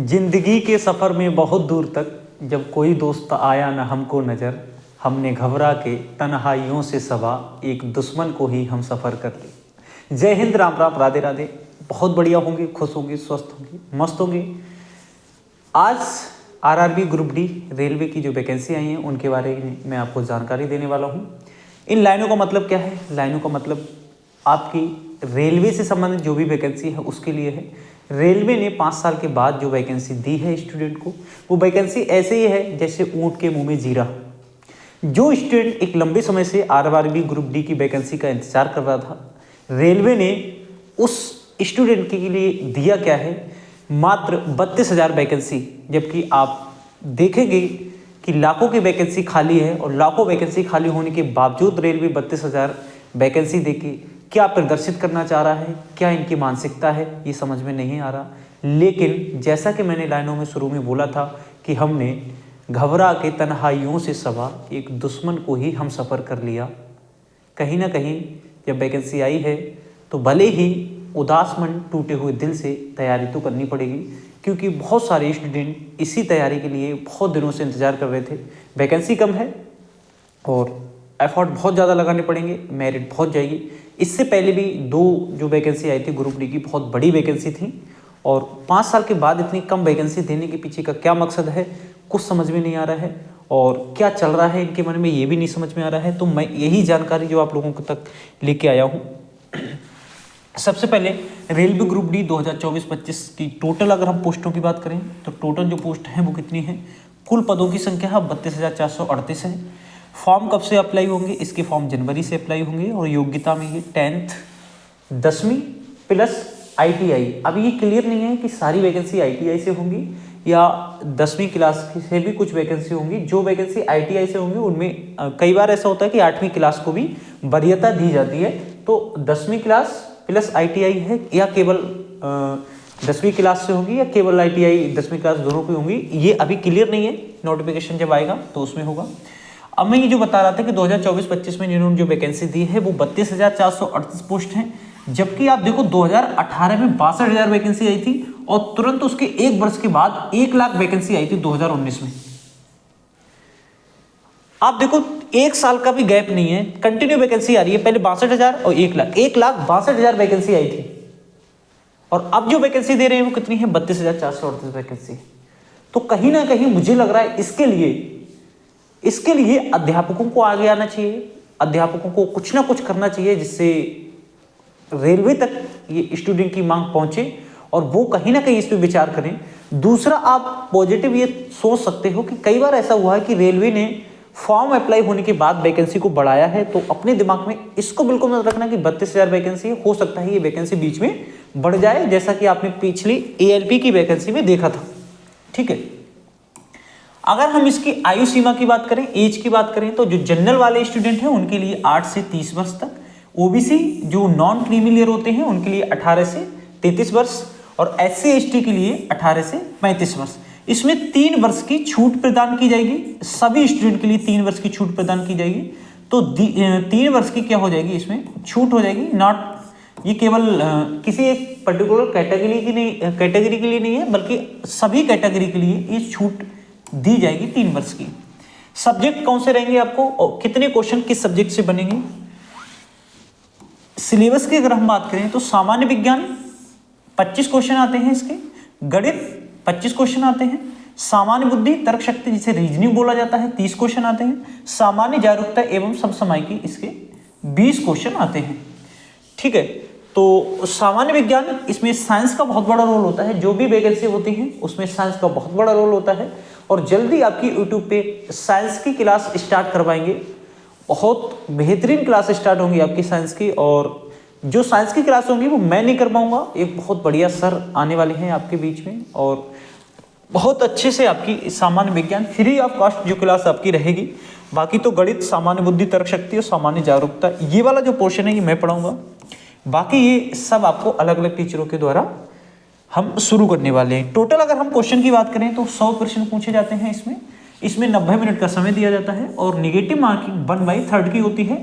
जिंदगी के सफ़र में बहुत दूर तक जब कोई दोस्त आया न हमको नज़र, हमने घबरा के तन्हाइयों से सबा एक दुश्मन को ही हम सफ़र कर ली। जय हिंद, राम राम, राधे राधे। बहुत बढ़िया होंगे, खुश होंगे, स्वस्थ होंगे, मस्त होंगे। आज आरआरबी ग्रुप डी रेलवे की जो वैकेंसी आई हैं उनके बारे में मैं आपको जानकारी देने वाला हूँ। इन लाइनों का मतलब क्या है? लाइनों का मतलब आपकी रेलवे से संबंधित जो भी वैकेंसी है उसके लिए है। रेलवे ने 5 साल के बाद जो वैकेंसी दी है स्टूडेंट को, वो वैकेंसी ऐसे ही है जैसे ऊँट के मुंह में जीरा। जो स्टूडेंट एक लंबे समय से आरआरबी ग्रुप डी की वैकेंसी का इंतजार कर रहा था, रेलवे ने उस स्टूडेंट के लिए दिया क्या है, मात्र 32,000 वैकेंसी। जबकि आप देखेंगे कि लाखों की वैकेंसी खाली है और लाखों वैकेंसी खाली होने के बावजूद रेलवे 32,000 वैकेंसी देके क्या प्रदर्शित करना चाह रहा है, क्या इनकी मानसिकता है, ये समझ में नहीं आ रहा। लेकिन जैसा कि मैंने लाइनों में शुरू में बोला था कि हमने घबरा के तन्हाइयों से सबा एक दुश्मन को ही हम सफ़र कर लिया। कहीं ना कहीं जब वैकेंसी आई है तो भले ही उदास मन, टूटे हुए दिल से तैयारी तो करनी पड़ेगी, क्योंकि बहुत सारे स्टूडेंट इसी तैयारी के लिए बहुत दिनों से इंतज़ार कर रहे थे। वैकेंसी कम है और एफर्ट बहुत ज़्यादा लगाने पड़ेंगे, मेरिट बहुत जाएगी। इससे पहले भी 2 जो वैकेंसी आई थी ग्रुप डी की, बहुत बड़ी वैकेंसी थी, और 5 साल के बाद इतनी कम वैकेंसी देने के पीछे का क्या मकसद है, कुछ समझ में नहीं आ रहा है। और क्या चल रहा है इनके मन में, ये भी नहीं समझ में आ रहा है। तो मैं यही जानकारी जो आप लोगों तक लेके आया हूँ। सबसे पहले रेलवे ग्रुप डी 2024-25 की टोटल अगर हम पोस्टों की बात करें तो टोटल जो पोस्ट हैं वो कितनी है? कुल पदों की संख्या 32,438 है। फॉर्म कब से अप्लाई होंगे? इसके फॉर्म जनवरी से अप्लाई होंगे और योग्यता में ये 10th 10वीं प्लस ITI। अभी ये क्लियर नहीं है कि सारी वैकेंसी ITI से होंगी या 10वीं क्लास से भी कुछ वैकेंसी होंगी। जो वैकेंसी ITI से होंगी उनमें कई बार ऐसा होता है कि 8वीं क्लास को भी वरीयता दी जाती है। तो 10वीं क्लास प्लस ITI है या केवल 10वीं क्लास से होगी या केवल ITI 10वीं क्लास दोनों की होंगी, ये अभी क्लियर नहीं है। नोटिफिकेशन जब आएगा तो उसमें होगा। अब मैं ये जो बता रहा था कि 2024-25 में जिन्होंने जो वैकेंसी दी है वो 32,438 पोस्ट हैं। जबकि आप देखो 2018 में 62,000 वैकेंसी आई थी और तुरंत उसके 1 वर्ष के बाद 1 लाख वैकेंसी आई थी 2019 में। आप देखो 1 साल का भी गैप नहीं है, कंटिन्यू वैकेंसी आ रही है। पहले 62,000 और 1,62,000 वैकेंसी आई थी, और अब जो वैकेंसी दे रहे हैं वो कितनी है? 32,438 वैकेंसी। तो कहीं ना कहीं मुझे लग रहा है इसके लिए अध्यापकों को आगे आना चाहिए, अध्यापकों को कुछ ना कुछ करना चाहिए जिससे रेलवे तक ये स्टूडेंट की मांग पहुंचे और वो कहीं ना कहीं इस पर विचार करें। दूसरा, आप पॉजिटिव ये सोच सकते हो कि कई बार ऐसा हुआ है कि रेलवे ने फॉर्म अप्लाई होने के बाद वैकेंसी को बढ़ाया है। तो अपने दिमाग में इसको बिल्कुल मत रखना कि 32,000 वैकेंसी है, हो सकता है ये वैकेंसी बीच में बढ़ जाए, जैसा कि आपने पिछली ALP की वैकेंसी में देखा था। ठीक है, अगर हम इसकी आयु सीमा की बात करें, एज की बात करें, तो जो जनरल वाले स्टूडेंट हैं उनके लिए 8 से 30 वर्ष तक, OBC जो नॉन क्रीमी लेयर होते हैं उनके लिए 18 से 33 वर्ष और SC ST के लिए 18 से 35 वर्ष। इसमें 3 वर्ष की छूट प्रदान की जाएगी, सभी स्टूडेंट के लिए 3 वर्ष की छूट प्रदान की जाएगी। तो 3 वर्ष की क्या हो जाएगी, इसमें छूट हो जाएगी। नॉट ये केवल किसी एक पर्टिकुलर कैटेगरी के लिए नहीं है, बल्कि सभी कैटेगरी के लिए ये छूट दी जाएगी 3 वर्ष की। सब्जेक्ट कौन से रहेंगे आपको और कितने क्वेश्चन किस सब्जेक्ट से बनेंगे? सिलेबस की अगर हम बात करें तो सामान्य विज्ञान 25 क्वेश्चन आते हैं, इसके गणित 25 क्वेश्चन आते हैं, सामान्य बुद्धि तर्क शक्ति जिसे रीजनिंग बोला जाता है 30 क्वेश्चन आते हैं, सामान्य जागरूकता एवं समसामयिकी इसके 20 क्वेश्चन आते हैं। ठीक है, तो सामान्य विज्ञान, इसमें साइंस का बहुत बड़ा रोल होता है। जो भी वैकेंसी होती है उसमें साइंस का बहुत बड़ा रोल होता है और जल्दी आपकी यूट्यूब पे साइंस की क्लास स्टार्ट करवाएंगे। बहुत बेहतरीन क्लास स्टार्ट होंगी आपकी साइंस की, और जो साइंस की क्लास होंगी वो मैं नहीं कर पाऊंगा, एक बहुत बढ़िया सर आने वाले हैं आपके बीच में और बहुत अच्छे से आपकी सामान्य विज्ञान फ्री ऑफ कॉस्ट जो क्लास आपकी रहेगी। बाकी तो गणित, सामान्य बुद्धि, तर्क शक्ति और सामान्य जागरूकता, ये वाला जो पोर्शन है ये मैं पढ़ाऊंगा। बाकी ये सब आपको अलग अलग टीचरों के द्वारा हम शुरू करने वाले हैं। टोटल अगर हम क्वेश्चन की बात करें तो 100 प्रश्न पूछे जाते हैं इसमें 90 मिनट का समय दिया जाता है और निगेटिव मार्किंग 1/3 की होती है।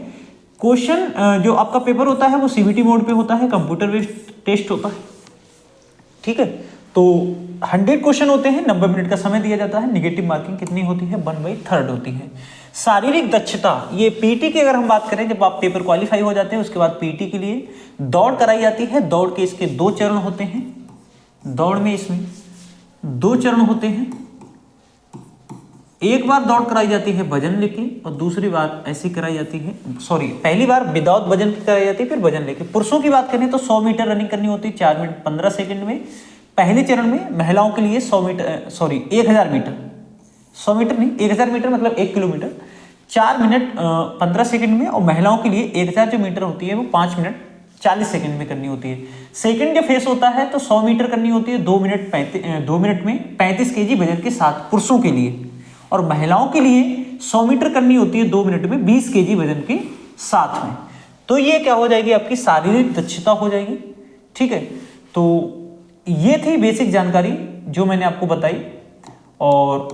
क्वेश्चन जो आपका पेपर होता है वो CBT मोड पे होता है, कंप्यूटर बेस्ड टेस्ट होता है। ठीक है, तो 100 क्वेश्चन होते हैं, 90 मिनट का समय दिया जाता है। निगेटिव मार्किंग कितनी होती है? 1/3 होती है। शारीरिक दक्षता, ये पीटी की अगर हम बात करें, जब आप पेपर क्वालिफाई हो जाते हैं उसके बाद पीटी के लिए दौड़ कराई जाती है। दौड़ के इसके 2 चरण होते हैं। दौड़ में इसमें 2 चरण होते हैं। एक बार दौड़ कराई जाती है वजन लेके और दूसरी बार ऐसी कराई जाती है, सॉरी, पहली बार विदाउट वजन की कराई जाती है, फिर वजन लेके। पुरुषों की बात करें तो 100 मीटर रनिंग करनी होती है 4 मिनट 15 सेकंड में पहले चरण में। महिलाओं के लिए 100 मीटर, सॉरी 1000 मीटर, 100 मीटर नहीं 1000 मीटर मतलब 1 किलोमीटर, 4 मिनट 15 सेकंड में। और महिलाओं के लिए 1000 जो मीटर होती है वो 5 मिनट 40 सेकंड में करनी होती है। सेकंड जो फेस होता है तो 100 मीटर करनी होती है 2 मिनट में 35 केजी वजन के साथ पुरुषों के लिए। और महिलाओं के लिए 100 मीटर करनी होती है 2 मिनट में 20 केजी वजन के साथ में। तो ये क्या हो जाएगी? आपकी शारीरिक दक्षता हो जाएगी। ठीक है, तो ये थी बेसिक जानकारी जो मैंने आपको बताई। और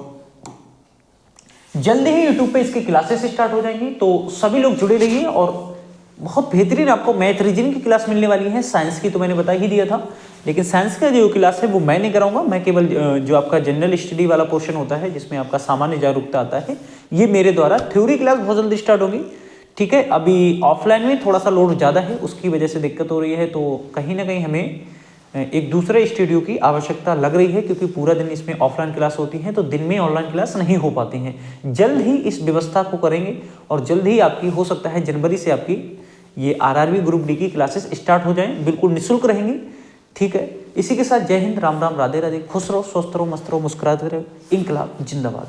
जल्दी ही यूट्यूब पे इसकी क्लासेस स्टार्ट हो जाएंगी, तो सभी लोग जुड़े रहिए। और बहुत बेहतरीन आपको मैथ रीजनिंग की क्लास मिलने वाली है। साइंस की तो मैंने बता ही दिया था, लेकिन साइंस का जो क्लास है वो मैं नहीं कराऊंगा। मैं केवल जो आपका जनरल स्टडी वाला पोर्शन होता है जिसमें आपका सामान्य जागरूकता आता है, ये मेरे द्वारा। थ्योरी क्लास बहुत जल्दी स्टार्ट होगी। ठीक है, अभी ऑफलाइन में थोड़ा सा लोड ज़्यादा है, उसकी वजह से दिक्कत हो रही है। तो कहीं ना कहीं हमें एक दूसरे स्टूडियो की आवश्यकता लग रही है, क्योंकि पूरा दिन इसमें ऑफलाइन क्लास होती है तो दिन में ऑनलाइन क्लास नहीं हो पाती हैं। जल्द ही इस व्यवस्था को करेंगे और जल्द ही आपकी हो सकता है जनवरी से आपकी ये आरआरबी ग्रुप डी की क्लासेस स्टार्ट हो जाएं, बिल्कुल निःशुल्क रहेंगी। ठीक है, इसी के साथ जय हिंद, राम राम, राधे राधे, खुश रहो, स्वस्थ रहो, मस्त रहो, मुस्कुराते रहो। इंकलाब जिंदाबाद।